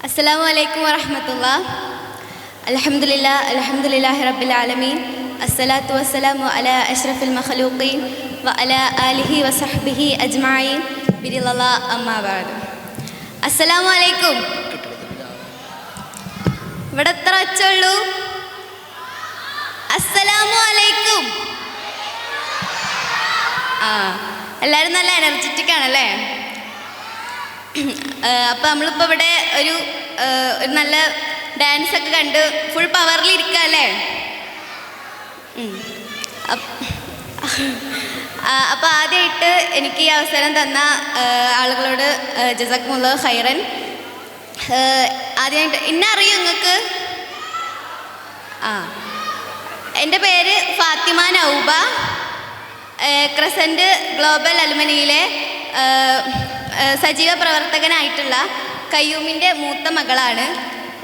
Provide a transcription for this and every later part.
السلام عليكم ورحمة الله. الحمد لله رب العالمين. الصلاة والسلام على أشرف المخلوقين وعلى آله وصحبه أجمعين برضا الله أما بعد. السلام عليكم. ഇവിടെ എത്ര വച്ചുള്ളൂ? അസ്സലാമു അലൈക്കും. എല്ലാവരും നല്ല എനർജറ്റിക് ആണല്ലേ? അപ്പം നമ്മളിപ്പോൾ ഇവിടെ ഒരു നല്ല ഡാൻസ് ഒക്കെ കണ്ട് ഫുൾ പവറിൽ ഇരിക്കുക അല്ലേ? അപ്പോൾ ആദ്യമായിട്ട് എനിക്ക് ഈ അവസരം തന്ന ആളുകളോട് ജസാക്കുമുല്ലാഹു ഖൈറൻ. ആദ്യമായിട്ട് ഇന്നെ അറിയോ നിങ്ങൾക്ക്? എൻ്റെ പേര് ഫാത്തിമ നൗബ. ക്രസൻറ്റ് ഗ്ലോബൽ അലുമിനിയിലെ സജീവ പ്രവർത്തകനായിട്ടുള്ള കയ്യൂമിൻ്റെ മൂത്ത മകളാണ്.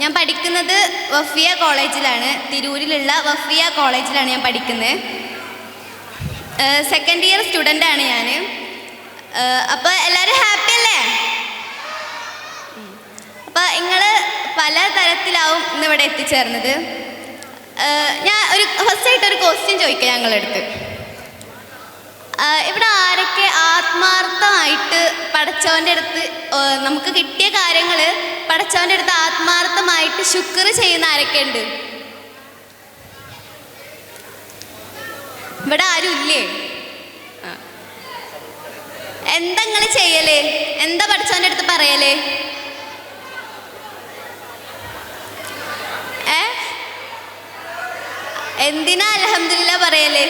ഞാൻ പഠിക്കുന്നത് വഫിയ കോളേജിലാണ്, തിരൂരിലുള്ള വഫിയ കോളേജിലാണ് ഞാൻ പഠിക്കുന്നത്. സെക്കൻഡ് ഇയർ സ്റ്റുഡൻ്റാണ് ഞാൻ. അപ്പോൾ എല്ലാവരും ഹാപ്പി അല്ലേ? അപ്പോൾ നിങ്ങൾ പല തരത്തിലാവും ഇന്നിവിടെ എത്തിച്ചേർന്നത്. ഞാൻ ഫസ്റ്റായിട്ടൊരു ക്വസ്റ്റ്യൻ ചോദിക്കാം ഞങ്ങളടുത്ത്. ഇവിടെ ആരൊക്കെ ആത്മാർത്ഥമായിട്ട് പടച്ചവൻ്റെ അടുത്ത് നമുക്ക് കിട്ടിയ കാര്യങ്ങൾ പടച്ചവൻ്റെ അടുത്ത് ആത്മാർത്ഥമായിട്ട് ശുക്ർ ചെയ്യുന്ന ആരൊക്കെ ഉണ്ട്? ഇവിടെ ആരും ഇല്ലേ? എന്താ നിങ്ങൾ ചെയ്യല്? എന്താ പടച്ചവൻ്റെ അടുത്ത് പറയല്? എന്തിനാ അൽഹംദുലില്ലാ പറയല്?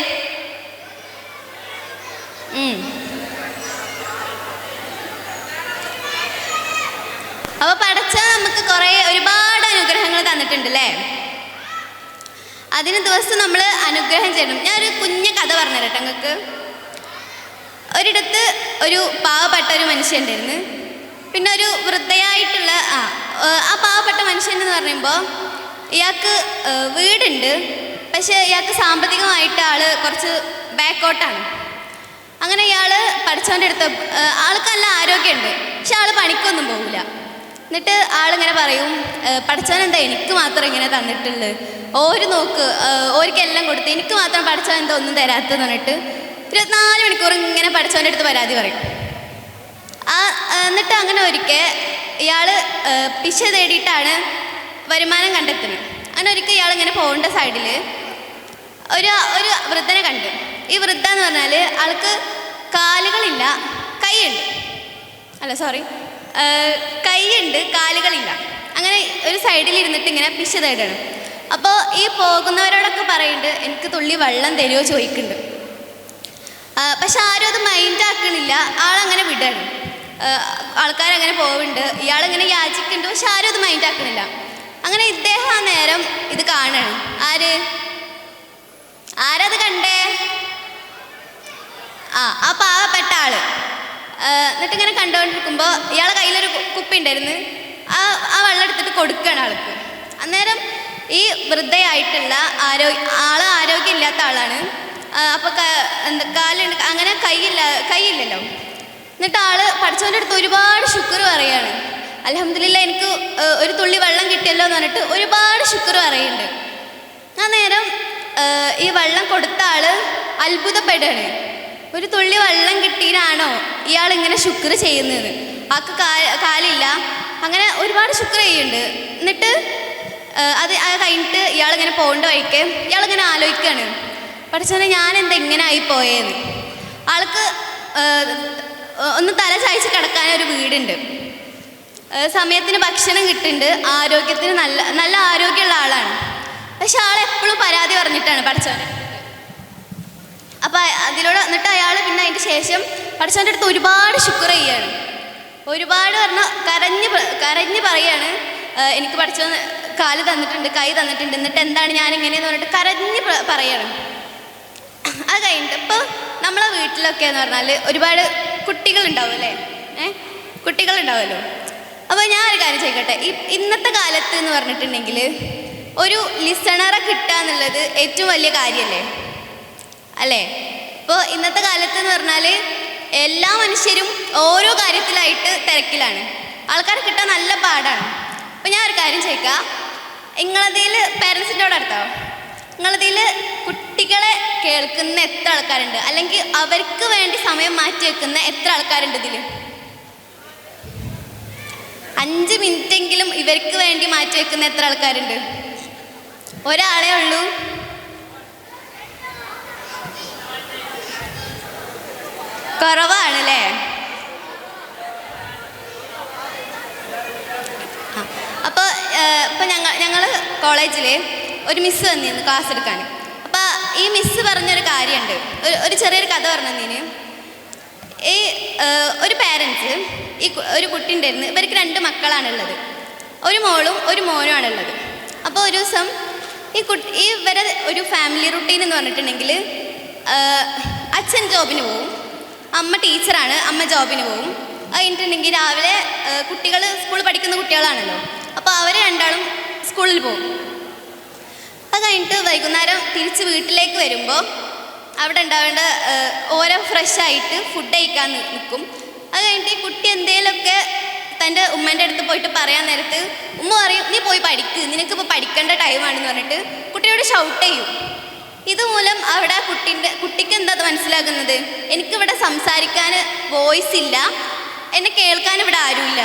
അപ്പൊ പടച്ചവൻ നമുക്ക് ഒരുപാട് അനുഗ്രഹങ്ങൾ തന്നിട്ടുണ്ട് അല്ലേ? അതിന് ദിവസം നമ്മൾ അനുഗ്രഹം ചെയ്യണം. ഞാനൊരു കുഞ്ഞു കഥ പറഞ്ഞു തരട്ടെ നിങ്ങൾക്ക്. ഒരിടത്ത് ഒരു പാവപ്പെട്ട ഒരു മനുഷ്യണ്ടായിരുന്നു. പിന്നെ ഒരു വൃദ്ധയായിട്ടുള്ള ആ പാവപ്പെട്ട മനുഷ്യൻ എന്ന് പറയുമ്പോൾ ഇയാൾക്ക് വീടുണ്ട്, പക്ഷെ ഇയാൾക്ക് സാമ്പത്തികമായിട്ട് ആള് കുറച്ച് ബാക്കോട്ടാണ്. അങ്ങനെ ഇയാൾ പഠിച്ചവൻ്റെ അടുത്ത് ആൾക്ക് നല്ല ആരോഗ്യമുണ്ട്, പക്ഷെ ആൾ പണിക്കൊന്നും പോകില്ല. എന്നിട്ട് ആളിങ്ങനെ പറയും, പഠിച്ചവൻ എന്താ എനിക്ക് മാത്രം ഇങ്ങനെ തന്നിട്ടുള്ളത്, ഓർക്കെല്ലാം കൊടുത്ത് എനിക്ക് മാത്രം പഠിച്ചവൻ എന്താ ഒന്നും തരാത്തെന്ന് പറഞ്ഞിട്ട് 24 മണിക്കൂർ ഇങ്ങനെ പഠിച്ചവൻ്റെ അടുത്ത് പരാതി പറയും. എന്നിട്ട് അങ്ങനെ ഒരിക്കൽ ഇയാൾ പിശ തേടിയിട്ടാണ് വരുമാനം കണ്ടെത്തുന്നത്. അങ്ങനെ ഒരിക്കൽ ഇയാൾ ഇങ്ങനെ പോകേണ്ട സൈഡിൽ ഒരു വൃദ്ധനെ കണ്ട്. ഈ വൃദ്ധ എന്ന് പറഞ്ഞാൽ ആൾക്ക് കാലുകളില്ല, കൈയുണ്ട് കാലുകളില്ല. അങ്ങനെ ഒരു സൈഡിൽ ഇരുന്നിട്ട് ഇങ്ങനെ പിശ തേടണം. അപ്പോൾ ഈ പോകുന്നവരോടൊക്കെ പറയുന്നുണ്ട്, എനിക്ക് തുള്ളി വെള്ളം തരുമോ ചോദിക്കുന്നുണ്ട്. പക്ഷെ ആരും അത് മൈൻഡ് ആക്കണില്ല. ആളങ്ങനെ വിടാണ്. ആൾക്കാരങ്ങനെ പോകുന്നുണ്ട്, ഇയാളിങ്ങനെ യാചിക്കുന്നുണ്ട്, പക്ഷെ ആരും അത് മൈൻഡ് ആക്കണില്ല. അങ്ങനെ ഇദ്ദേഹം ആ നേരം ഇത് കാണാണ്. ആരത് കണ്ടേ? ആ പാവപ്പെട്ട ആള്. എന്നിട്ട് ഇങ്ങനെ കണ്ടുകൊണ്ടിരിക്കുമ്പോൾ ഇയാളെ കയ്യിലൊരു കുപ്പി ഉണ്ടായിരുന്നു. ആ വെള്ളം എടുത്തിട്ട് കൊടുക്കുകയാണ് ആൾക്ക്. അന്നേരം ഈ വൃദ്ധയായിട്ടുള്ള ആരോഗ്യമില്ലാത്ത ആളാണ്. അപ്പോൾ കാലുണ്ട്, അങ്ങനെ കൈയില്ലല്ലോ. എന്നിട്ട് ആള് പഠിച്ചവൻ്റെ അടുത്ത് ഒരുപാട് ശുക്ർ പറയാണ്. അൽഹംദുലില്ലാ എനിക്ക് ഒരു തുള്ളി വെള്ളം കിട്ടിയല്ലോ എന്ന് പറഞ്ഞിട്ട് ഒരുപാട് ശുക്ർ പറയുന്നുണ്ട്. ആ നേരം ഈ വെള്ളം കൊടുത്ത ആള് അത്ഭുതപ്പെടുകയാണ്. ഒരു തുള്ളി വെള്ളം കിട്ടിയാണോ ഇയാളിങ്ങനെ ശുക്ർ ചെയ്യുന്നത്? ആൾക്ക് കാലില്ല, അങ്ങനെ ഒരുപാട് ശുക്ർ ചെയ്യുന്നുണ്ട്. എന്നിട്ട് അത് കഴിഞ്ഞിട്ട് ഇയാളിങ്ങനെ പോകേണ്ട വഴിക്ക് ഇയാളിങ്ങനെ ആലോചിക്കുകയാണ്, പഠിച്ചവനെ ഞാനെന്താ ഇങ്ങനെ ആയിപ്പോയെന്ന്. ആൾക്ക് ഒന്ന് തല ചായ്ച്ച് കിടക്കാനൊരു വീടുണ്ട്, സമയത്തിന് ഭക്ഷണം കിട്ടുന്നുണ്ട്, ആരോഗ്യത്തിന് നല്ല ആരോഗ്യമുള്ള ആളാണ്. പക്ഷെ ആളെപ്പോഴും പരാതി പറഞ്ഞിട്ടാണ് പഠിച്ചവൻ്റെ. അപ്പം എന്നിട്ട് അയാൾ പിന്നെ അതിൻ്റെ ശേഷം പഠിച്ചവൻ്റെ അടുത്ത് ഒരുപാട് ശുക്ർ ചെയ്യാണ്. ഒരുപാട് കരഞ്ഞ് പറയാണ്, എനിക്ക് പഠിച്ചവൻ കാല് തന്നിട്ടുണ്ട്, കൈ തന്നിട്ടുണ്ട്, എന്നിട്ട് എന്താണ് ഞാനിങ്ങനെയെന്ന് പറഞ്ഞിട്ട് കരഞ്ഞ് പറയാണ്. അത് കഴിഞ്ഞിട്ട് ഇപ്പോൾ നമ്മളെ വീട്ടിലൊക്കെ എന്ന് പറഞ്ഞാൽ ഒരുപാട് കുട്ടികളുണ്ടാവും അല്ലേ? കുട്ടികളുണ്ടാവുമല്ലോ. അപ്പോൾ ഞാൻ ഒരു കാര്യം ചോദിക്കട്ടെ, ഇന്നത്തെ കാലത്ത് എന്ന് പറഞ്ഞിട്ടുണ്ടെങ്കിൽ ഒരു ലിസണറെ കിട്ടുക എന്നുള്ളത് ഏറ്റവും വലിയ കാര്യമല്ലേ? അല്ലേ? ഇപ്പോൾ ഇന്നത്തെ കാലത്ത് എന്ന് പറഞ്ഞാൽ എല്ലാ മനുഷ്യരും ഓരോ കാര്യത്തിലായിട്ട് തിരക്കിലാണ്. ആൾക്കാരെ കിട്ടാൻ നല്ല പാടാണ്. അപ്പം കാര്യം ചോദിക്കാം. നിങ്ങളതിൽ പേരൻസിൻ്റെ അടുത്തോ നിങ്ങളതിൽ കുട്ടികളെ കേൾക്കുന്ന എത്ര ആൾക്കാരുണ്ട്, അല്ലെങ്കിൽ അവർക്ക് വേണ്ടി സമയം മാറ്റി വെക്കുന്ന എത്ര ആൾക്കാരുണ്ട് ഇതിൽ? 5 മിനിറ്റെങ്കിലും ഇവർക്ക് വേണ്ടി മാറ്റി വെക്കുന്ന എത്ര ആൾക്കാരുണ്ട്? ഒരാളേ ഉള്ളൂ. കുറവാണല്ലേ? അപ്പോൾ ഇപ്പം ഞങ്ങൾ കോളേജിൽ ഒരു മിസ്സ് വന്നിരുന്നു ക്ലാസ് എടുക്കാൻ. അപ്പോൾ ഈ മിസ്സ് പറഞ്ഞൊരു കാര്യമുണ്ട്, ഒരു ചെറിയൊരു കഥ പറഞ്ഞതിന്. ഈ ഒരു പാരൻസ് ഒരു കുട്ടി ഉണ്ടായിരുന്നു. ഇവർക്ക് 2 മക്കളാണുള്ളത്, ഒരു മോളും ഒരു മോനും ആണുള്ളത്. അപ്പോൾ ഒരു ദിവസം ഇവരെ ഒരു ഫാമിലി റുട്ടീൻ എന്ന് പറഞ്ഞിട്ടുണ്ടെങ്കിൽ അച്ഛൻ ജോബിന് പോവും, അമ്മ ടീച്ചറാണ്, അമ്മ ജോബിന് പോവും. അത് കഴിഞ്ഞിട്ടുണ്ടെങ്കിൽ രാവിലെ കുട്ടികൾ സ്കൂളിൽ പഠിക്കുന്ന കുട്ടികളാണല്ലോ, അപ്പോൾ അവർ രണ്ടാളും സ്കൂളിൽ പോകും. അത് കഴിഞ്ഞിട്ട് വൈകുന്നേരം തിരിച്ച് വീട്ടിലേക്ക് വരുമ്പോൾ അവിടെ ഉണ്ടാവേണ്ട ഓരോ ഫ്രഷായിട്ട് ഫുഡ് കഴിക്കാൻ നിൽക്കും. അത് കഴിഞ്ഞിട്ട് ഈ കുട്ടി എന്തേലുമൊക്കെ തൻ്റെ ഉമ്മേൻ്റെ അടുത്ത് പോയിട്ട് പറയാൻ നേരത്ത് ഉമ്മ പറയും, നീ പോയി പഠിക്ക്, നിനക്കിപ്പോൾ പഠിക്കേണ്ട ടൈമാണെന്ന് പറഞ്ഞിട്ട് കുട്ടിയോട് ഷൗട്ട് ചെയ്യും. ഇതുമൂലം അവിടെ കുട്ടിക്ക് എന്താ മനസ്സിലാക്കുന്നത്, എനിക്കിവിടെ സംസാരിക്കാൻ വോയിസ് ഇല്ല, എന്നെ കേൾക്കാൻ ഇവിടെ ആരുമില്ല.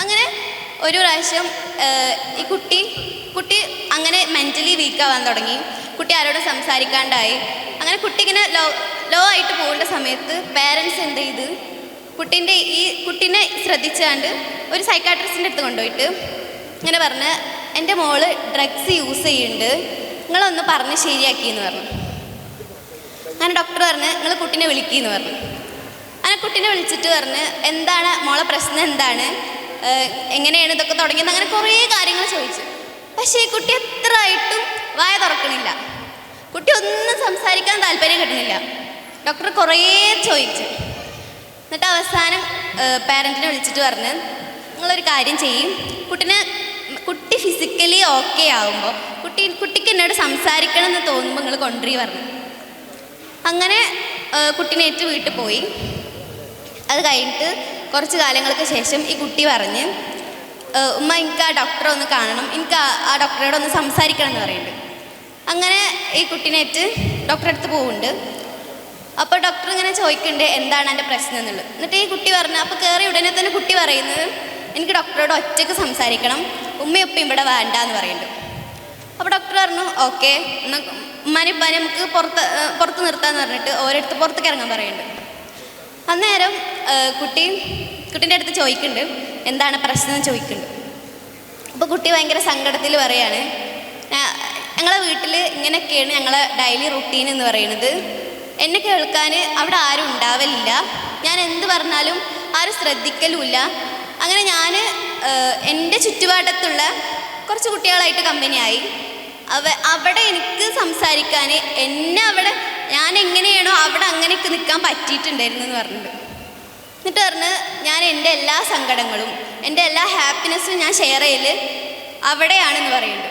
അങ്ങനെ ഒരു പ്രാവശ്യം ഈ കുട്ടി അങ്ങനെ മെൻ്റലി വീക്കാവാൻ തുടങ്ങി. കുട്ടി ആരോടും സംസാരിക്കാണ്ടായി. അങ്ങനെ കുട്ടി ഇങ്ങനെ ലോ ആയിട്ട് പോകേണ്ട സമയത്ത് പേരൻസ് എന്ത് ചെയ്ത് കുട്ടീനെ ശ്രദ്ധിച്ചാണ്ട് ഒരു സൈക്കാട്രിസ്റ്റിൻ്റെ അടുത്ത് കൊണ്ടുപോയിട്ട് ഇങ്ങനെ പറഞ്ഞ്, എൻ്റെ മോള് ഡ്രഗ്സ് യൂസ് ചെയ്യുന്നുണ്ട്, നിങ്ങളൊന്ന് പറഞ്ഞ് ശരിയാക്കിയെന്ന് പറഞ്ഞു. അങ്ങനെ ഡോക്ടർ പറഞ്ഞ് നിങ്ങൾ കുട്ടീനെ വിളിക്കുകയെന്ന് പറഞ്ഞു. അങ്ങനെ കുട്ടീനെ വിളിച്ചിട്ട് പറഞ്ഞ് എന്താണ് മോളെ പ്രശ്നം, എന്താണ്, എങ്ങനെയാണ് ഇതൊക്കെ തുടങ്ങിയത്, അങ്ങനെ കുറേ കാര്യങ്ങൾ ചോദിച്ചു. പക്ഷേ ഈ കുട്ടി എത്ര ആയിട്ടും വായ തുറക്കണില്ല. കുട്ടി ഒന്നും സംസാരിക്കാൻ താല്പര്യം കിട്ടുന്നില്ല. ഡോക്ടർ കുറേ ചോദിച്ചു. എന്നിട്ട് അവസാനം പാരൻറ്റിനെ വിളിച്ചിട്ട് പറഞ്ഞ് നിങ്ങളൊരു കാര്യം ചെയ്യും, കുട്ടി ഫിസിക്കലി ഓക്കെ ആകുമ്പോൾ കുട്ടിക്ക് എന്നോട് സംസാരിക്കണം എന്ന് തോന്നുമ്പോൾ നിങ്ങൾ കൊണ്ടുവരി പറഞ്ഞു. അങ്ങനെ കുട്ടീനേറ്റ് വീട്ടിൽ പോയി. അത് കഴിഞ്ഞിട്ട് കുറച്ച് കാലങ്ങൾക്ക് ശേഷം ഈ കുട്ടി പറഞ്ഞ് ഉമ്മ എനിക്ക് ആ ഡോക്ടറെ ഒന്ന് കാണണം, എനിക്ക് ആ ഡോക്ടറോട് ഒന്ന് സംസാരിക്കണം എന്ന് പറയുന്നുണ്ട്. അങ്ങനെ ഈ കുട്ടീനേറ്റ് ഡോക്ടറെ അടുത്ത് പോകുന്നുണ്ട്. അപ്പോൾ ഡോക്ടർ ഇങ്ങനെ ചോദിക്കുന്നുണ്ട് എന്താണ് എൻ്റെ പ്രശ്നം എന്നുള്ളത്. എന്നിട്ട് ഈ കുട്ടി പറഞ്ഞു, അപ്പോൾ കയറി ഉടനെ തന്നെ കുട്ടി പറയുന്നത് എനിക്ക് ഡോക്ടറോട് ഒറ്റയ്ക്ക് സംസാരിക്കണം, ഉമ്മയും ഉപ്പയും ഇവിടെ വേണ്ട എന്ന് പറയുന്നുണ്ട്. അപ്പോൾ ഡോക്ടർ പറഞ്ഞു ഓക്കെ, എന്നാൽ ഉമ്മാനിപ്പാനെ നമുക്ക് പുറത്ത് നിർത്താമെന്ന് പറഞ്ഞിട്ട് ഓരോരുത്തർ പുറത്തേക്ക് ഇറങ്ങാൻ പറയുന്നുണ്ട്. അന്നേരം കുട്ടീൻ്റെ അടുത്ത് ചോദിക്കുന്നുണ്ട് എന്താണ് പ്രശ്നം എന്ന് ചോദിക്കുന്നുണ്ട്. അപ്പോൾ കുട്ടി ഭയങ്കര സങ്കടത്തിൽ പറയാണ്, ഞങ്ങളെ വീട്ടിൽ ഇങ്ങനെയൊക്കെയാണ് ഞങ്ങളെ ഡെയിലി റുട്ടീൻ എന്ന് പറയുന്നത്, എന്നെ കേൾക്കാൻ അവിടെ ആരും ഉണ്ടാവലില്ല, ഞാൻ എന്ത് പറഞ്ഞാലും ആരും ശ്രദ്ധിക്കലുമില്ല. അങ്ങനെ ഞാൻ എൻ്റെ ചുറ്റുപാടത്തുള്ള കുറച്ച് കുട്ടികളായിട്ട് കമ്പനിയായി. അവിടെ എനിക്ക് സംസാരിക്കാൻ ഞാൻ എങ്ങനെയാണോ അവിടെ അങ്ങനെയൊക്കെ നിൽക്കാൻ പറ്റിയിട്ടുണ്ടായിരുന്നു എന്ന് പറഞ്ഞിട്ട്. എന്നിട്ട് പറഞ്ഞ് ഞാൻ എൻ്റെ എല്ലാ സങ്കടങ്ങളും എൻ്റെ എല്ലാ ഹാപ്പിനെസ്സും ഞാൻ ഷെയർ ചെയ്യൽ അവിടെയാണെന്ന് പറയുന്നുണ്ട്.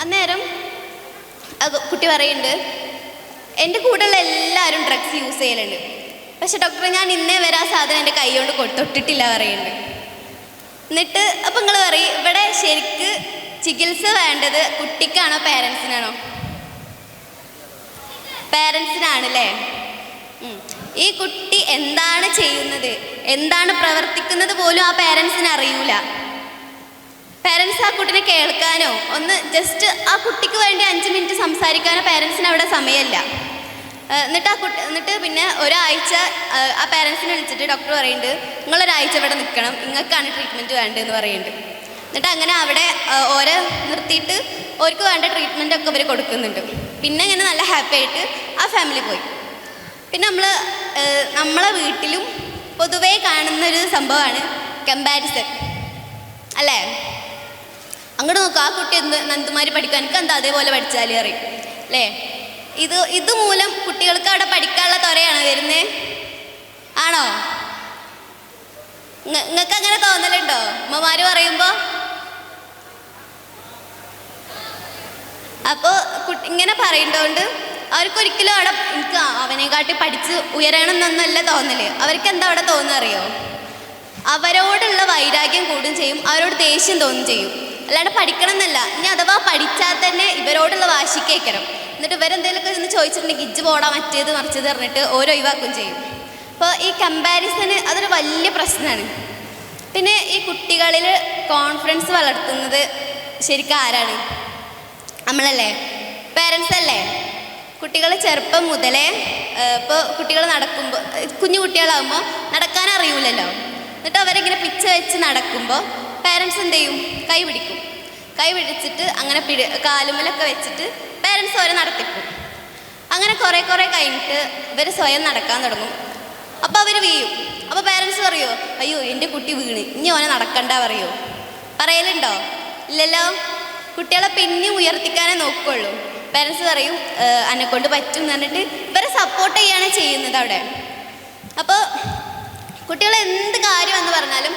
അന്നേരം കുട്ടി പറയുന്നുണ്ട് എൻ്റെ കൂടെയുള്ള എല്ലാവരും ഡ്രഗ്സ് യൂസ് ചെയ്യലുണ്ട്, പക്ഷെ ഡോക്ടറെ ഞാൻ ഇന്നേ വരെ ആ സാധനം എൻ്റെ കൈ കൊണ്ട് തൊട്ടിട്ടില്ല പറയുന്നുണ്ട്. എന്നിട്ട് അപ്പം നിങ്ങൾ പറയും ഇവിടെ ശരിക്ക് ചികിത്സ വേണ്ടത് കുട്ടിക്കാണോ പേരൻസിനാണോ? പേരൻസിനാണല്ലേ. ഈ കുട്ടി എന്താണ് ചെയ്യുന്നത്, എന്താണ് പ്രവർത്തിക്കുന്നത് പോലും ആ പേരൻസിന് അറിയൂല. പേരൻസ് ആ കുട്ടിനെ കേൾക്കാനോ ഒന്ന് ജസ്റ്റ് ആ കുട്ടിക്ക് വേണ്ടി 5 മിനിറ്റ് സംസാരിക്കാനോ പേരൻസിന് അവിടെ സമയമില്ല. എന്നിട്ട് പിന്നെ ഒരാഴ്ച ആ പേരൻസിനെ വിളിച്ചിട്ട് ഡോക്ടർ പറയുന്നുണ്ട് നിങ്ങളൊരാഴ്ച ഇവിടെ നിൽക്കണം, നിങ്ങൾക്കാണ് ട്രീറ്റ്മെൻറ്റ് വേണ്ടതെന്ന് പറയുന്നുണ്ട്. എന്നിട്ട് അങ്ങനെ അവിടെ ഓരോ നിർത്തിയിട്ട് അവർക്ക് വേണ്ട ട്രീറ്റ്മെൻറ്റൊക്കെ അവർ കൊടുക്കുന്നുണ്ട്. പിന്നെ ഇങ്ങനെ നല്ല ഹാപ്പി ആയിട്ട് ആ ഫാമിലി പോയി. പിന്നെ നമ്മളെ വീട്ടിലും പൊതുവേ കാണുന്നൊരു സംഭവമാണ് കമ്പാരിസൺ അല്ലേ. അങ്ങോട്ട് നോക്കുക, ആ കുട്ടി നന്ദുമാരി പഠിക്കാൻ എനിക്ക് എന്താ അതേപോലെ പഠിച്ചാൽ അറിയും അല്ലേ. ഇതുമൂലം കുട്ടികൾക്ക് അവിടെ പഠിക്കാനുള്ള ത്വരയാണ് വരുന്നത്. ആണോ? നിങ്ങൾക്ക് അങ്ങനെ തോന്നലുണ്ടോ അമ്മമാർ പറയുമ്പോൾ? അപ്പോൾ ഇങ്ങനെ പറയുന്നതുകൊണ്ട് അവർക്കൊരിക്കലും അവിടെ എനിക്ക് അവനെക്കാട്ടി പഠിച്ച് ഉയരണമെന്നൊന്നുമല്ല തോന്നല്. അവർക്ക് എന്താ അവിടെ തോന്നുന്നറിയോ? അവരോടുള്ള വൈരാഗ്യം കൂടും ചെയ്യും, അവരോട് ദേഷ്യം തോന്നും ചെയ്യും. അല്ലാണ്ട് പഠിക്കണം എന്നല്ല. ഇനി അഥവാ പഠിച്ചാൽ തന്നെ ഇവരോടുള്ള വാശിക്കേക്കരം. എന്നിട്ട് ഇവരെന്തെങ്കിലുമൊക്കെ ഒന്ന് ചോദിച്ചിട്ടുണ്ടെങ്കിൽ ഇജ്ജ് പോടാ മറ്റേത് മറിച്ചത് പറഞ്ഞിട്ട് ഓരോ ഒഴിവാക്കും ചെയ്യും. അപ്പോൾ ഈ കമ്പാരിസന് അതൊരു വലിയ പ്രശ്നമാണ്. പിന്നെ ഈ കുട്ടികളിൽ കോൺഫിഡൻസ് വളർത്തുന്നത് ശരിക്കും ആരാണ്? നമ്മളല്ലേ, പേരൻസ് അല്ലേ. കുട്ടികൾ ചെറുപ്പം മുതലേ ഇപ്പോൾ കുട്ടികൾ നടക്കുമ്പോൾ, കുഞ്ഞു കുട്ടികളാകുമ്പോൾ നടക്കാൻ അറിയൂലല്ലോ. എന്നിട്ട് അവരിങ്ങനെ പിച്ച വെച്ച് നടക്കുമ്പോൾ പേരൻസ് എന്ത് ചെയ്യും? കൈ പിടിക്കും. കൈ പിടിച്ചിട്ട് അങ്ങനെ കാലുമലൊക്കെ വെച്ചിട്ട് പേരൻസ് ഓരോ നടത്തിക്കും. അങ്ങനെ കുറേ കഴിഞ്ഞിട്ട് ഇവർ സ്വയം നടക്കാൻ തുടങ്ങും. അപ്പോൾ അവർ വീഴും. അപ്പോൾ പേരൻസ് പറയുമോ, അയ്യോ എൻ്റെ കുട്ടി വീണ്, ഇനി ഓനെ നടക്കണ്ട പറയുമോ? പറയലുണ്ടോ? ഇല്ലല്ലോ. കുട്ടികളെ പിന്നെയും ഉയർത്തിക്കാനേ നോക്കുകയുള്ളൂ. പേരൻസ് പറയും എന്നെക്കൊണ്ട് പറ്റും എന്ന് പറഞ്ഞിട്ട് ഇവരെ സപ്പോർട്ട് ചെയ്യാണ് ചെയ്യുന്നത് അവിടെ. അപ്പോൾ കുട്ടികൾ എന്ത് കാര്യമെന്ന് പറഞ്ഞാലും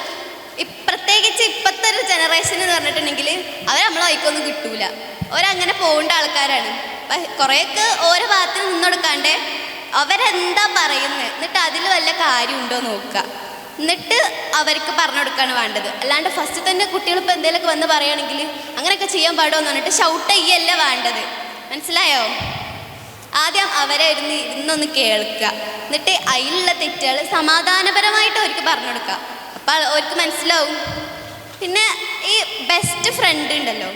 പ്രത്യേകിച്ച് ഇപ്പോഴത്തെ ഒരു ജനറേഷൻ എന്ന് പറഞ്ഞിട്ടുണ്ടെങ്കിൽ അവർ നമ്മളെ വൈക്കൊന്നും കിട്ടൂല. അവരങ്ങനെ പോകേണ്ട ആൾക്കാരാണ്. കുറേയൊക്കെ ഓരോ ഭാഗത്തിന് നിന്നൊടുക്കാണ്ട് അവരെന്താ പറയുന്നത്, എന്നിട്ട് അതിൽ വല്ല കാര്യമുണ്ടോ നോക്കുക, എന്നിട്ട് അവർക്ക് പറഞ്ഞു കൊടുക്കുകയാണ് വേണ്ടത്. അല്ലാണ്ട് ഫസ്റ്റ് തന്നെ കുട്ടികൾ ഇപ്പോൾ എന്തെങ്കിലുമൊക്കെ വന്ന് പറയുകയാണെങ്കിൽ അങ്ങനെയൊക്കെ ചെയ്യാൻ പാടുമോ എന്ന് പറഞ്ഞിട്ട് ഷൗട്ട് ചെയ്യല്ല വേണ്ടത്. മനസ്സിലായോ? ആദ്യം അവരെ ഇരുന്നൊന്ന് കേൾക്കുക, എന്നിട്ട് അതിലുള്ള തെറ്റുകൾ സമാധാനപരമായിട്ട് അവർക്ക് പറഞ്ഞു കൊടുക്കുക. അപ്പോൾ അവർക്ക് മനസ്സിലാവും. പിന്നെ ഈ ബെസ്റ്റ് ഫ്രണ്ട് ഉണ്ടല്ലോ,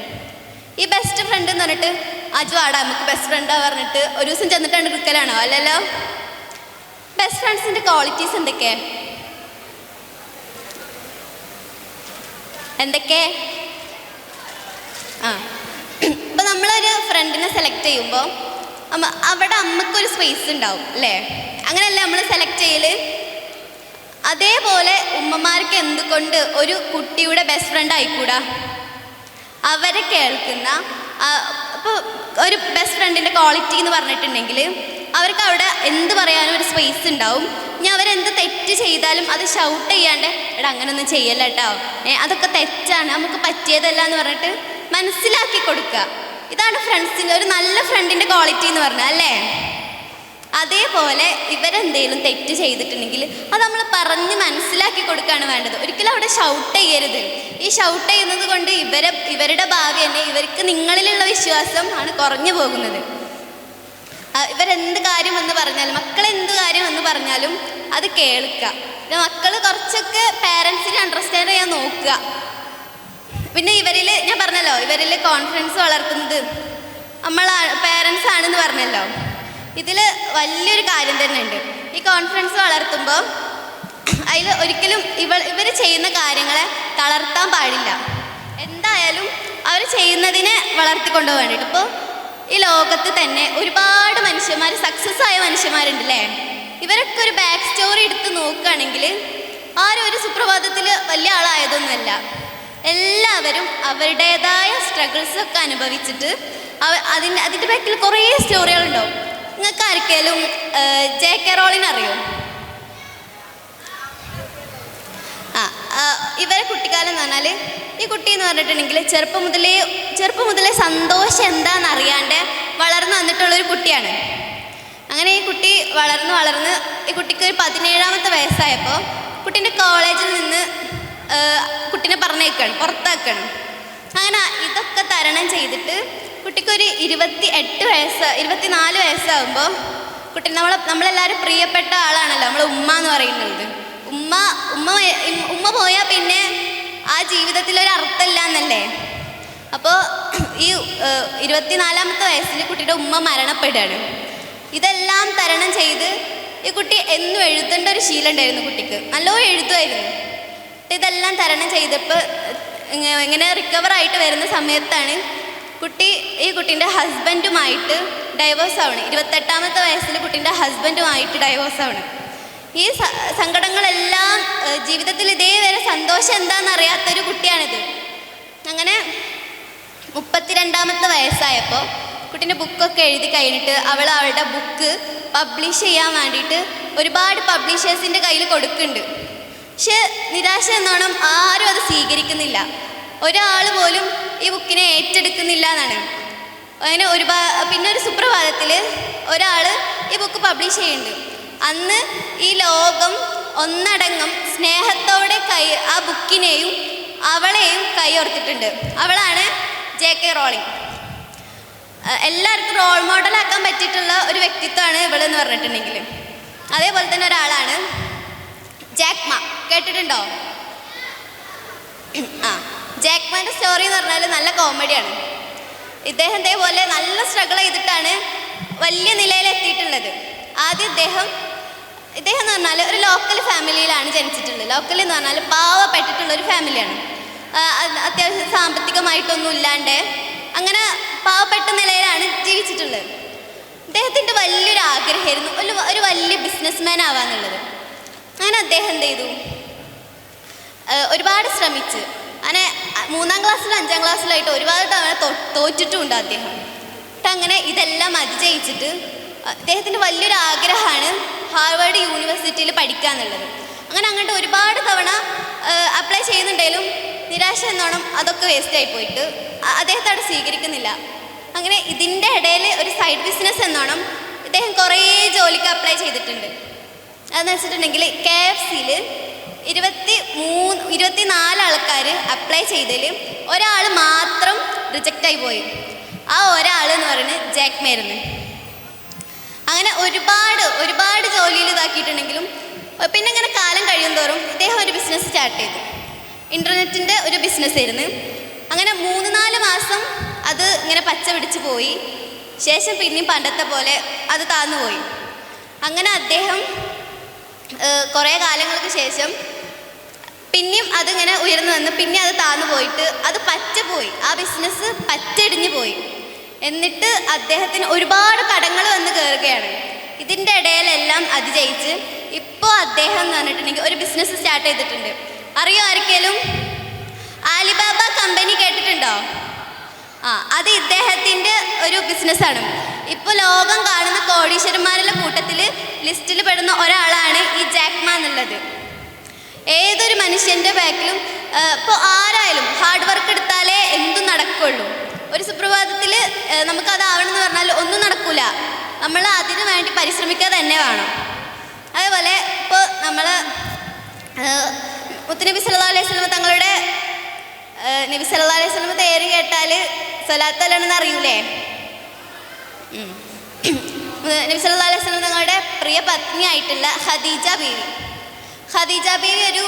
ഈ ബെസ്റ്റ് ഫ്രണ്ട് എന്ന് പറഞ്ഞിട്ട് അജു ആടാ നമുക്ക് ബെസ്റ്റ് ഫ്രണ്ടാ പറഞ്ഞിട്ട് ഒരു ദിവസം ചെന്നിട്ടാണ് എടുക്കലാണോ? അല്ലല്ലോ. ബെസ്റ്റ് ഫ്രണ്ട്സിൻ്റെ ക്വാളിറ്റീസ് എന്തൊക്കെ? ഇപ്പം നമ്മളൊരു ഫ്രണ്ടിനെ സെലക്ട് ചെയ്യുമ്പോൾ അവിടെ അമ്മക്കൊരു സ്പേസ് ഉണ്ടാവും അല്ലേ? അങ്ങനെയല്ലേ നമ്മൾ സെലക്ട് ചെയ്യൽ? അതേപോലെ ഉമ്മമാർക്ക് എന്തുകൊണ്ട് ഒരു കുട്ടിയുടെ ബെസ്റ്റ് ഫ്രണ്ട് ആയിക്കൂടാ? അവരെ കേൾക്കുന്ന ഇപ്പോൾ ഒരു ബെസ്റ്റ് ഫ്രണ്ടിൻ്റെ ക്വാളിറ്റി എന്ന് പറഞ്ഞിട്ടുണ്ടെങ്കിൽ അവർക്ക് അവിടെ എന്ത് പറയാനും ഒരു സ്പേസ് ഉണ്ടാവും. ഇനി അവരെന്ത് തെറ്റ് ചെയ്താലും അത് ഷൗട്ട് ചെയ്യാണ്ട് എടാ അങ്ങനെയൊന്നും ചെയ്യല്ല കേട്ടോ, അതൊക്കെ തെറ്റാണ്, നമുക്ക് പറ്റിയതല്ല എന്ന് പറഞ്ഞിട്ട് മനസ്സിലാക്കി കൊടുക്കുക. ഇതാണ് ഫ്രണ്ട്സിൻ്റെ ഒരു നല്ല ഫ്രണ്ടിൻ്റെ ക്വാളിറ്റി എന്ന് പറഞ്ഞാൽ അല്ലേ? അതേപോലെ ഇവരെന്തെങ്കിലും തെറ്റ് ചെയ്തിട്ടുണ്ടെങ്കിൽ അത് നമ്മൾ പറഞ്ഞ് മനസ്സിലാക്കി കൊടുക്കുകയാണ് വേണ്ടത്. ഒരിക്കലും അവിടെ ഷൗട്ട് ചെയ്യരുത്. ഈ ഷൗട്ട് ചെയ്യുന്നത് കൊണ്ട് ഇവരുടെ ഭാവി തന്നെ ഇവർക്ക് നിങ്ങളിലുള്ള വിശ്വാസം ആണ് കുറഞ്ഞു പോകുന്നത്. ഇവരെന്ത് കാര്യം എന്ന് പറഞ്ഞാലും മക്കളെന്ത് കാര്യം എന്ന് പറഞ്ഞാലും അത് കേൾക്കുക. പിന്നെ മക്കൾ കുറച്ചൊക്കെ പാരൻസിനെ അണ്ടർസ്റ്റാൻഡ് ചെയ്യാൻ നോക്കുക. പിന്നെ ഇവരിൽ ഞാൻ പറഞ്ഞല്ലോ, ഇവരിൽ കോൺഫിഡൻസ് വളർത്തുന്നത് പാരൻസ് ആണെന്ന് പറഞ്ഞല്ലോ. ഇതിൽ വലിയൊരു കാര്യം തന്നെ ഉണ്ട്. ഈ കോൺഫിഡൻസ് വളർത്തുമ്പോൾ അതിൽ ഒരിക്കലും ഇവർ ചെയ്യുന്ന കാര്യങ്ങളെ തളർത്താൻ പാടില്ല. എന്തായാലും അവർ ചെയ്യുന്നതിനെ വളർത്തിക്കൊണ്ടുപോകാൻ വേണ്ടിയിട്ട്. ഇപ്പോൾ ഈ ലോകത്ത് തന്നെ ഒരുപാട് മനുഷ്യന്മാർ, സക്സസ് ആയ മനുഷ്യന്മാരുണ്ടല്ലേ? ഇവരൊക്കെ ഒരു ബാക്ക് സ്റ്റോറി എടുത്ത് നോക്കുകയാണെങ്കിൽ ആരും ഒരു സുപ്രഭാതത്തിൽ വലിയ ആളായതൊന്നുമല്ല. എല്ലാവരും അവരുടേതായ സ്ട്രഗിൾസൊക്കെ അനുഭവിച്ചിട്ട് അതിൻ്റെ ബാക്കിൽ കുറേ സ്റ്റോറികളുണ്ടാവും. നിങ്ങൾക്ക് ആർക്കെങ്കിലും ജെ.കെ. റോളിനെ അറിയോ? ഇവരെ കുട്ടിക്കാലം എന്ന് പറഞ്ഞാൽ ഈ കുട്ടി എന്ന് പറഞ്ഞിട്ടുണ്ടെങ്കിൽ ചെറുപ്പം മുതലേ സന്തോഷം എന്താണെന്ന് അറിയാണ്ട് വളർന്നു വന്നിട്ടുള്ളൊരു കുട്ടിയാണ്. അങ്ങനെ ഈ കുട്ടി വളർന്ന് ഈ കുട്ടിക്ക് ഒരു 17ാമത്തെ വയസ്സായപ്പോൾ കുട്ടീൻ്റെ കോളേജിൽ നിന്ന് കുട്ടീനെ പുറത്താക്കണം. അങ്ങനെ ഇതൊക്കെ തരണം ചെയ്തിട്ട് കുട്ടിക്കൊരു 24 വയസ്സാകുമ്പോൾ കുട്ടി നമ്മളെല്ലാവരും പ്രിയപ്പെട്ട ആളാണല്ലോ നമ്മൾ ഉമ്മ എന്ന് പറയുന്നത്. ഉമ്മ പോയാൽ പിന്നെ ആ ജീവിതത്തിലൊരു അർത്ഥമില്ല എന്നല്ലേ. അപ്പോൾ ഈ 24ാമത്തെ വയസ്സിൽ കുട്ടിയുടെ ഉമ്മ മരണപ്പെടുകയാണ്. ഇതെല്ലാം തരണം ചെയ്ത് ഈ കുട്ടി എന്നും എഴുതേണ്ട ഒരു ശീലം ഉണ്ടായിരുന്നു കുട്ടിക്ക്. നല്ലോണം എഴുതുമായിരുന്നു. ഇതെല്ലാം തരണം ചെയ്തപ്പോൾ ഇങ്ങനെ റിക്കവറായിട്ട് വരുന്ന സമയത്താണ് ഈ കുട്ടീൻ്റെ ഹസ്ബൻഡുമായിട്ട് ഡൈവോഴ്സ് ആവണം. 28ാമത്തെ വയസ്സിൽ കുട്ടീൻ്റെ ഹസ്ബൻഡുമായിട്ട് ഡൈവോഴ്സ് ആവണം. ഈ സങ്കടങ്ങളെല്ലാം ജീവിതത്തിൽ ഇതേവരെ സന്തോഷം എന്താണെന്ന് അറിയാത്തൊരു കുട്ടിയാണിത്. അങ്ങനെ 32ാമത്തെ വയസ്സായപ്പോൾ കുട്ടീൻ്റെ ബുക്കൊക്കെ എഴുതി കഴിഞ്ഞിട്ട് അവളുടെ ബുക്ക് പബ്ലിഷ് ചെയ്യാൻ വേണ്ടിയിട്ട് ഒരുപാട് പബ്ലിഷേഴ്സിൻ്റെ കയ്യിൽ കൊടുക്കുന്നുണ്ട്. പക്ഷെ നിരാശ എന്നോണം ആരും അത് സ്വീകരിക്കുന്നില്ല. ഒരാൾ പോലും ഈ ബുക്കിനെ ഏറ്റെടുക്കുന്നില്ല എന്നാണ്. അങ്ങനെ പിന്നെ ഒരു സുപ്രഭാതത്തിൽ ഒരാൾ ഈ ബുക്ക് പബ്ലിഷ് ചെയ്യുന്നുണ്ട്. അന്ന് ഈ ലോകം ഒന്നടങ്കം സ്നേഹത്തോടെ ആ ബുക്കിനെയും അവളെയും കൈയോർത്തിട്ടുണ്ട്. അവളാണ് JK റോളിംഗ്. എല്ലാവർക്കും റോൾ മോഡലാക്കാൻ പറ്റിയിട്ടുള്ള ഒരു വ്യക്തിത്വമാണ് ഇവളെന്ന് പറഞ്ഞിട്ടുണ്ടെങ്കിൽ. അതേപോലെ തന്നെ ഒരാളാണ് ജാക്ക് മാ. കേട്ടിട്ടുണ്ടോ? ജാക്ക്മാൻ്റെ സ്റ്റോറി എന്ന് പറഞ്ഞാൽ നല്ല കോമഡിയാണ്. ഇദ്ദേഹം ഇതേപോലെ നല്ല സ്ട്രഗിൾ ചെയ്തിട്ടാണ് വലിയ നിലയിലെത്തിയിട്ടുള്ളത്. ആദ്യം ഇദ്ദേഹം എന്ന് പറഞ്ഞാൽ ഒരു ലോക്കൽ ഫാമിലിയിലാണ് ജനിച്ചിട്ടുള്ളത്. ലോക്കൽ എന്ന് പറഞ്ഞാൽ പാവപ്പെട്ടിട്ടുള്ള ഒരു ഫാമിലിയാണ്. അത്യാവശ്യം സാമ്പത്തികമായിട്ടൊന്നും ഇല്ലാണ്ട് അങ്ങനെ പാവപ്പെട്ട നിലയിലാണ് ജീവിച്ചിട്ടുള്ളത്. അദ്ദേഹത്തിൻ്റെ വലിയൊരു ആഗ്രഹമായിരുന്നു ഒരു വലിയ ബിസിനസ്മാൻ ആവാന്നുള്ളത്. അങ്ങനെ അദ്ദേഹം എന്ത് ചെയ്തു? ഒരുപാട് ശ്രമിച്ച് അങ്ങനെ 3ാം ക്ലാസ്സിലും 5ാം ക്ലാസ്സിലായിട്ട് ഒരുപാട് തവണ തോറ്റിട്ടുമുണ്ട് അദ്ദേഹം. അങ്ങനെ ഇതെല്ലാം അതിജയിച്ചിട്ട് അദ്ദേഹത്തിൻ്റെ വലിയൊരു ആഗ്രഹമാണ് ഹാർവേഡ് യൂണിവേഴ്സിറ്റിയിൽ പഠിക്കുക എന്നുള്ളത്. അങ്ങനെ അങ്ങോട്ട് ഒരുപാട് തവണ അപ്ലൈ ചെയ്യുന്നുണ്ടെങ്കിലും നിരാശ എന്നോണം അതൊക്കെ വേസ്റ്റായി പോയിട്ട് അദ്ദേഹത്തെ അവിടെ സ്വീകരിക്കുന്നില്ല. അങ്ങനെ ഇതിൻ്റെ ഇടയിൽ ഒരു സൈഡ് ബിസിനസ് എന്നോണം ഇദ്ദേഹം കുറേ ജോലിക്ക് അപ്ലൈ ചെയ്തിട്ടുണ്ട്. അതെന്ന് വെച്ചിട്ടുണ്ടെങ്കിൽ KFCയിൽ 24 ആൾക്കാർ അപ്ലൈ ചെയ്തതിൽ ഒരാൾ മാത്രം റിജക്റ്റായി പോയി. ആ ഒരാൾ എന്ന് പറയുന്നത് ജാക്ക് മായിരുന്നു. അങ്ങനെ ഒരുപാട് ജോലിയിൽ ഇതാക്കിയിട്ടുണ്ടെങ്കിലും പിന്നെ ഇങ്ങനെ കാലം കഴിയും തോറും ഇദ്ദേഹം ഒരു ബിസിനസ് സ്റ്റാർട്ട് ചെയ്തു. ഇൻ്റർനെറ്റിൻ്റെ ഒരു ബിസിനസ് ആയിരുന്നു. അങ്ങനെ 3-4 മാസം അത് ഇങ്ങനെ പച്ച പിടിച്ച് പോയി. ശേഷം പിന്നെയും പണ്ടത്തെ പോലെ അത് താന്നു പോയി. അങ്ങനെ അദ്ദേഹം കുറേ കാലങ്ങൾക്ക് ശേഷം പിന്നെയും അതിങ്ങനെ ഉയർന്നു വന്ന് പിന്നെ അത് താന്നു പോയിട്ട് അത് പോയി. ആ ബിസിനസ് പച്ചടിഞ്ഞു പോയി. എന്നിട്ട് അദ്ദേഹത്തിന് ഒരുപാട് കടങ്ങൾ വന്ന് കയറുകയാണ്. ഇതിൻ്റെ ഇടയിലെല്ലാം അതിജയിച്ച് ഇപ്പോൾ അദ്ദേഹം എന്ന് പറഞ്ഞിട്ടുണ്ടെങ്കിൽ ഒരു ബിസിനസ് സ്റ്റാർട്ട് ചെയ്തിട്ടുണ്ട്. അറിയോ ആർക്കെങ്കിലും? ആലിബാബ കമ്പനി കേട്ടിട്ടുണ്ടോ? അത് ഇദ്ദേഹത്തിൻ്റെ ഒരു ബിസിനസ്സാണ്. ഇപ്പോൾ ലോകം കാണുന്ന കോടീശ്വരന്മാരുടെ കൂട്ടത്തിൽ ലിസ്റ്റിൽ പെടുന്ന ഒരാളാണ് ഈ ജാക്ക് മാ എന്നുള്ളത്. ഏതൊരു മനുഷ്യൻ്റെ ബാക്കിലും ഇപ്പോൾ ആരായാലും ഹാർഡ് വർക്ക് എടുത്താലേ എന്തും നടക്കുള്ളൂ. ഒരു സുപ്രഭാതത്തിൽ നമുക്കതാവണമെന്ന് പറഞ്ഞാൽ ഒന്നും നടക്കില്ല. നമ്മൾ അതിനു വേണ്ടി പരിശ്രമിക്കുക തന്നെ വേണം. അതേപോലെ ഇപ്പോൾ നമ്മൾ മുത്തുനബി സല്ലല്ലാഹു അലൈഹി വസല്ലം തങ്ങളുടെ നബി സല്ലല്ലാഹു അലൈഹി വസല്ലം പേര് കേട്ടാൽ സ്വലാത്ത് ചൊല്ലണമെന്ന് അറിയൂലേ? നബി സല്ലല്ലാഹു അലൈഹി വസല്ലം തങ്ങളുടെ പ്രിയ പത്നിയായിട്ടുള്ള ഖദീജ ബീവി ഒരു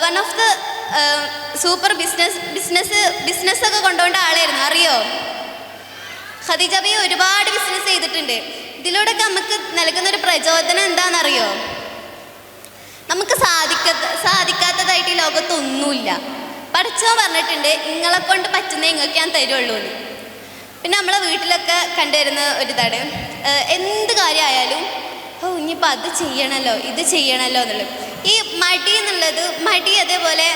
വൺ ഓഫ് ദ സൂപ്പർ ബിസിനസ്സൊക്കെ കൊണ്ടുപോകേണ്ട ആളായിരുന്നു. അറിയോ? ഖദീജ ബീവി ഒരുപാട് ബിസിനസ് ചെയ്തിട്ടുണ്ട്. ഇതിലൂടെയൊക്കെ നമുക്ക് നൽകുന്നൊരു പ്രചോദനം എന്താണെന്നറിയോ? നമുക്ക് സാധിക്കാത്തതായിട്ട് ഈ ലോകത്തൊന്നുമില്ല. പഠിച്ചോ പറഞ്ഞിട്ടുണ്ട് നിങ്ങളെ കൊണ്ട് പറ്റുന്ന നിങ്ങൾക്ക് ഞാൻ തരുള്ളൂ എന്ന്. പിന്നെ നമ്മളെ വീട്ടിലൊക്കെ കണ്ടുവരുന്ന ഒരിതാണ് എന്ത് കാര്യമായാലും ഇനിയിപ്പോൾ അത് ചെയ്യണമല്ലോ ഇത് ചെയ്യണമല്ലോ എന്നുള്ളത്. ഈ മടി അതേപോലെ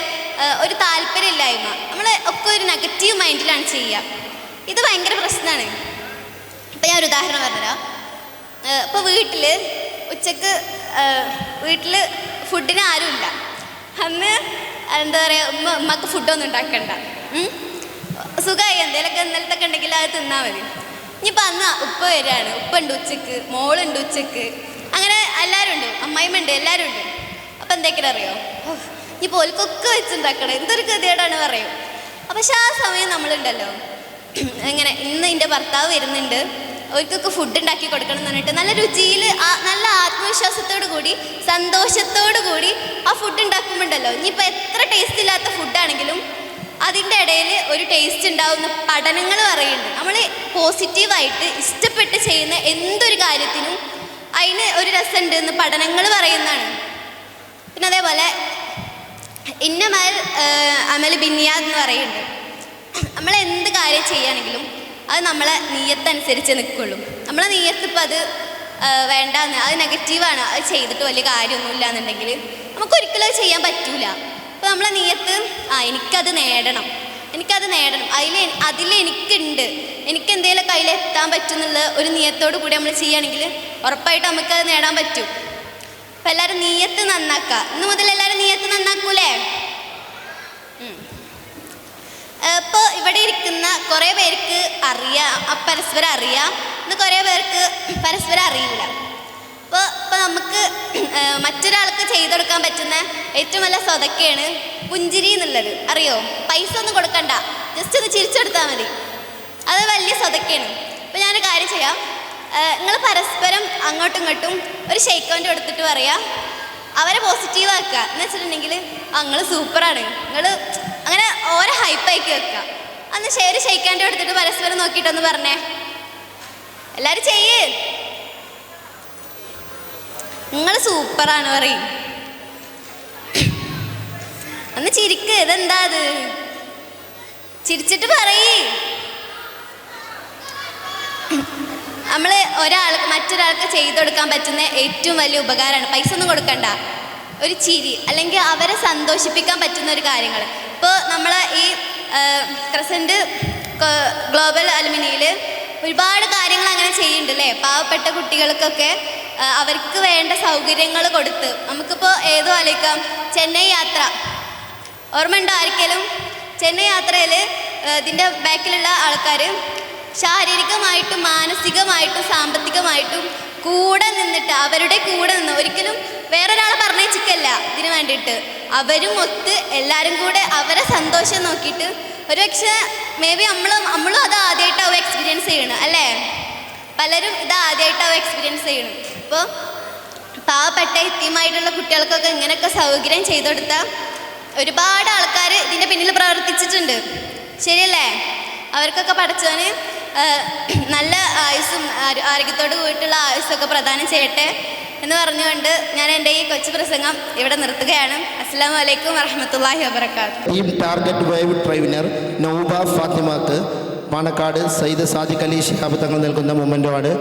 ഒരു താല്പര്യമില്ലായ്മ നമ്മൾ ഒക്കെ ഒരു നെഗറ്റീവ് മൈൻഡിലാണ് ചെയ്യുക. ഇത് ഭയങ്കര പ്രശ്നമാണ്. ഇപ്പം ഞാൻ ഒരു ഉദാഹരണം പറഞ്ഞുതരാം. ഇപ്പോൾ ഉച്ചക്ക് വീട്ടിൽ ഫുഡിന് ആരുമില്ല. അന്ന് എന്താ പറയുക, ഉമ്മക്ക് ഫുഡൊന്നും ഉണ്ടാക്കണ്ട, സുഖമായി എന്തെങ്കിലുമൊക്കെ ഇന്നലത്തൊക്കെ ഉണ്ടെങ്കിൽ അത് തിന്നാൽ മതി. ഇനിയിപ്പോൾ അന്ന് ഉപ്പ വരികയാണ്, ഉപ്പുണ്ട് ഉച്ചക്ക്, മോളുണ്ട് ഉച്ചക്ക്, അങ്ങനെ എല്ലാവരും ഉണ്ട്, അമ്മായിമ്മ എല്ലാവരും ഉണ്ട്. അപ്പം എന്തൊക്കെയാണ് അറിയോ? ഇനിയിപ്പോൾ ഓൽക്കൊക്കെ വെച്ചുണ്ടാക്കണം, എന്തൊരു ഗതികേടാണ് പറയും. പക്ഷെ ആ സമയം നമ്മളുണ്ടല്ലോ ഇങ്ങനെ ഇന്ന് എൻ്റെ ഭർത്താവ് വരുന്നുണ്ട്, അവർക്കൊക്കെ ഫുഡ് ഉണ്ടാക്കി കൊടുക്കണം എന്ന് പറഞ്ഞിട്ട് നല്ല രുചിയിൽ നല്ല ആത്മവിശ്വാസത്തോടു കൂടി സന്തോഷത്തോടു കൂടി ആ ഫുഡ് ഉണ്ടാക്കുമ്പോണ്ടല്ലോ, ഇനിയിപ്പോൾ എത്ര ടേസ്റ്റ് ഇല്ലാത്ത ഫുഡാണെങ്കിലും അതിൻ്റെ ഇടയിൽ ഒരു ടേസ്റ്റ് ഉണ്ടാവുന്ന പഠനങ്ങൾ പറയുന്നുണ്ട്. നമ്മൾ പോസിറ്റീവായിട്ട് ഇഷ്ടപ്പെട്ട് ചെയ്യുന്ന എന്തൊരു കാര്യത്തിനും അതിന് ഒരു രസമുണ്ട് എന്ന് പഠനങ്ങൾ പറയുന്നതാണ്. പിന്നെ അതേപോലെ ഇന്നമൽ അമൽ ബിനിയാദ് എന്ന് പറയുന്നുണ്ട്. നമ്മൾ എന്ത് കാര്യം ചെയ്യുകയാണെങ്കിലും അത് നമ്മളെ നീയത്തനുസരിച്ച് നിൽക്കുള്ളൂ. നമ്മളെ നീയത്ത് ഇപ്പം അത് വേണ്ടാന്ന്, അത് നെഗറ്റീവാണ്, അത് ചെയ്തിട്ട് വലിയ കാര്യമൊന്നുമില്ല എന്നുണ്ടെങ്കിൽ നമുക്കൊരിക്കലും അത് ചെയ്യാൻ പറ്റൂല. അപ്പോൾ നമ്മളെ നീയത്ത് എനിക്കത് നേടണം, അതിലെനിക്കുണ്ട്, എനിക്ക് എന്തെങ്കിലും കയ്യിലെത്താൻ പറ്റുന്നുള്ള ഒരു നീയത്തോടു കൂടി നമ്മൾ ചെയ്യുകയാണെങ്കിൽ ഉറപ്പായിട്ട് നമുക്കത് നേടാൻ പറ്റും. അപ്പം എല്ലാവരും നീയത്ത് നന്നാക്കുക. ഇന്ന് മുതൽ എല്ലാവരും നീയത്ത് നന്നാക്കൂലേ? ഇപ്പോൾ ഇവിടെ ഇരിക്കുന്ന കുറേ പേർക്ക് പരസ്പരം അറിയാം, ഇന്ന് കുറേ പേർക്ക് പരസ്പരം അറിയില്ല. ഇപ്പോൾ നമുക്ക് മറ്റൊരാൾക്ക് ചെയ്തു കൊടുക്കാൻ പറ്റുന്ന ഏറ്റവും നല്ല സ്വതക്കെയാണ് പുഞ്ചിരി എന്നുള്ളത്. അറിയോ? പൈസ ഒന്നും കൊടുക്കണ്ട, ജസ്റ്റ് ഒന്ന് ചിരിച്ചെടുത്താൽ മതി. അത് വലിയ സ്വതക്കെയാണ്. അപ്പോൾ ഞാനൊരു കാര്യം ചെയ്യാം, നിങ്ങൾ പരസ്പരം അങ്ങോട്ടും ഇങ്ങോട്ടും ഒരു ഷെയ്ക്ക് ഹാൻഡ് കൊടുത്തിട്ട് പറയാം, അവരെ പോസിറ്റീവ് ആക്കുക. എന്ന് വെച്ചിട്ടുണ്ടെങ്കിൽ നിങ്ങൾ സൂപ്പറാണ്, നിങ്ങൾ അങ്ങനെ ഓരോ ഹൈപ്പാക്കി വെക്കുക. അന്ന് ഒരു ഷെയ്ക്ക് ഹാൻഡ് കൊടുത്തിട്ട് പരസ്പരം നോക്കിയിട്ടൊന്ന് പറഞ്ഞേ. എല്ലാവരും ചെയ്യേ, നിങ്ങൾ സൂപ്പറാണ് പറയും. അന്ന് ചിരിക്ക്. ഇതെന്താ അത്? ചിരിച്ചിട്ട് പറയേ. നമ്മൾ മറ്റൊരാൾക്ക് ചെയ്തു കൊടുക്കാൻ പറ്റുന്ന ഏറ്റവും വലിയ ഉപകാരമാണ്. പൈസ ഒന്നും കൊടുക്കണ്ട, ഒരു ചിരി, അല്ലെങ്കിൽ അവരെ സന്തോഷിപ്പിക്കാൻ പറ്റുന്ന ഒരു കാര്യങ്ങൾ. ഇപ്പോൾ നമ്മൾ ഈ ക്രസൻറ്റ് ഗ്ലോബൽ അലുമിനിയിൽ ഒരുപാട് കാര്യങ്ങൾ അങ്ങനെ ചെയ്യുന്നുണ്ട് അല്ലേ? പാവപ്പെട്ട കുട്ടികൾക്കൊക്കെ അവർക്ക് വേണ്ട സൗകര്യങ്ങൾ കൊടുത്ത്. നമുക്കിപ്പോൾ ഏതോ ആലോചിക്കാം, ചെന്നൈ യാത്ര ഓർമ്മയുണ്ടോ ആർക്കെങ്കിലും? ചെന്നൈ യാത്രയിൽ ഇതിൻ്റെ ബാക്കിലുള്ള ആൾക്കാർ ശാരീരികമായിട്ടും മാനസികമായിട്ടും സാമ്പത്തികമായിട്ടും കൂടെ നിന്നിട്ട്, അവരുടെ കൂടെ നിന്ന്, ഒരിക്കലും വേറൊരാളെ പറഞ്ഞേച്ചിക്കല്ല ഇതിന് വേണ്ടിയിട്ട്, അവരും ഒത്ത് എല്ലാവരും കൂടെ അവരെ സന്തോഷം നോക്കിയിട്ട്, ഒരുപക്ഷെ മേ ബി നമ്മളും അത് ആദ്യമായിട്ടാവും എക്സ്പീരിയൻസ് ചെയ്യണം അല്ലേ? പലരും ഇത് ആദ്യമായിട്ടാവും എക്സ്പീരിയൻസ് ചെയ്യണം. ഇപ്പോൾ പാവപ്പെട്ട യത്തീമായിട്ടുള്ള കുട്ടികൾക്കൊക്കെ ഇങ്ങനെയൊക്കെ സൗകര്യം ചെയ്തു കൊടുത്താൽ ഒരുപാട് ആൾക്കാർ ഇതിൻ്റെ പിന്നിൽ പ്രവർത്തിച്ചിട്ടുണ്ട്, ശരിയല്ലേ? അവർക്കൊക്കെ പഠിച്ചവന് നല്ല ആയുസ്സും ആരോഗ്യത്തോട് കൂടിയിട്ടുള്ള ആയുസ്സൊക്കെ പ്രദാനം ചെയ്യട്ടെ എന്ന് പറഞ്ഞുകൊണ്ട് ഞാൻ എൻ്റെ ഈ കൊച്ചു പ്രസംഗം ഇവിടെ നിർത്തുകയാണ്. അസ്സലാമു അലൈക്കും വറഹ്മത്തുള്ളാഹി വബറകാതുഹു. Team target wave trainer Nauba ഫാത്തിമക്ക് പാണക്കാട് സയ്യിദ് സാദിഖ് അലി ശിഹാബ് തങ്ങൾ നൽകുന്ന മൊമെൻ്റോ ആണ്.